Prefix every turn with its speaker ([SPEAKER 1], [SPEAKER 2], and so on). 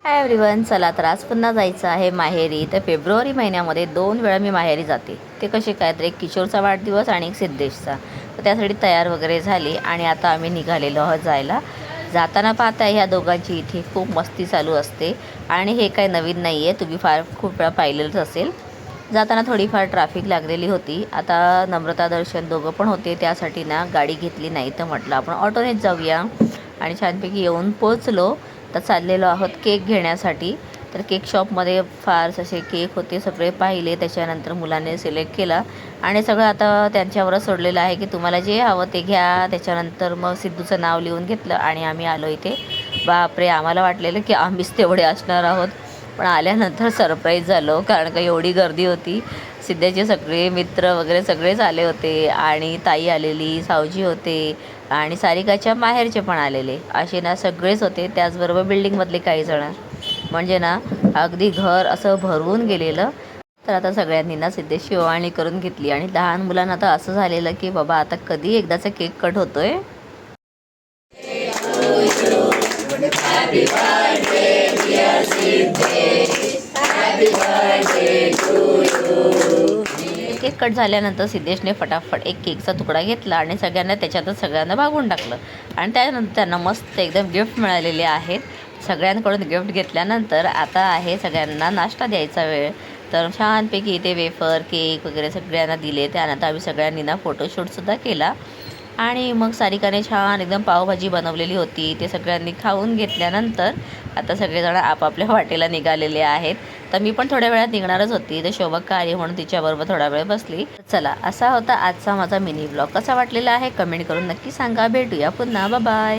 [SPEAKER 1] Hi everyone, चला तर आज पुन्हा जायचं आहे माहेरी. तर फेब्रुवारी महिन्यामध्ये 2 वेळा मी माहेरी जाते. ते कसे काय, तर एक किशोरचा वाढदिवस आणि एक सिद्धेशचा. तर त्यासाठी तयार वगैरे झाली आणि आता आम्ही निघालेलो आहोत जायला. जाताना पाहता ह्या दोघांची इथे खूप मस्ती चालू असते आणि हे काही नवीन नाही आहे, तुम्ही खूप वेळा पाहिलेलंच असेल. जाताना थोडीफार ट्रॅफिक लागलेली होती. आता नम्रता दर्शन दोघं पण होते, त्यासाठी ना गाडी घेतली नाही, तर म्हटलं आपण ऑटोनेच जाऊया आणि छानपैकी येऊन पोचलो. तर चाललेलो आहोत केक घेण्यासाठी. तर केक शॉपमध्ये फार असे केक होते, सगळे पाहिले. त्याच्यानंतर मुलाने सिलेक्ट केला आणि सगळं आता त्यांच्यावरच सोडलेलं आहे की तुम्हाला जे हवं ते घ्या. त्याच्यानंतर मग सिद्धूचं नाव लिहून घेतलं आणि आम्ही आलो इथे. बापरे, आम्हाला वाटलेलं की आम्हीच तेवढे असणार आहोत, पण आल्यानंतर सरप्राईज झालो, कारण का एवढी गर्दी होती. सिद्ध्याचे सगळे मित्र वगैरे सगळेच आले होते आणि ताई आलेली, सावजी होते आणि सारिकाच्या माहेरचे पण आलेले, असे ना सगळेच होते. त्याचबरोबर बिल्डिंगमधले काही जण, म्हणजे ना अगदी घर असं भरवून गेलेलं. तर आता सगळ्यांनी ना सिद्धेशी ओवाळणी करून घेतली आणि लहान मुलांना आता असं झालेलं की बाबा आता कधी एकदाचा केक कट होतोय. केक कट झाल्यानंतर सिद्धेशने फटाफट एक केकचा तुकडा घेतला आणि सगळ्यांना सगळ्यांना भागून टाकलं. आणि त्यानंतर त्यांना मस्त एकदम गिफ्ट मिळालेले आहेत. सगळ्यांकडून गिफ्ट घेतल्यानंतर आता आहे सगळ्यांना नाश्ता द्यायचा वेळ. तर छानपैकी इथे वेफर केक वगैरे सगळ्यांना दिले. त्यानंतर आम्ही सगळ्यांनी ना फोटोशूटसुद्धा केला आणि मग सारिकाने छान एकदम पावभाजी बनवलेली होती, ते सगळ्यांनी खाऊन घेतल्यानंतर आता सगळेजण आपापल्या वाटेला निघालेले आहेत. तर मी पण थोड्या वेळात निघणारच होती, तर शोभक्का आली म्हणून तिच्याबरोबर थोडा वेळ बसली. चला, असा होता आजचा माझा मिनी ब्लॉग. कसा वाटलेला आहे कमेंट करून नक्की सांगा. भेटूया पुन्हा, बाय बाय.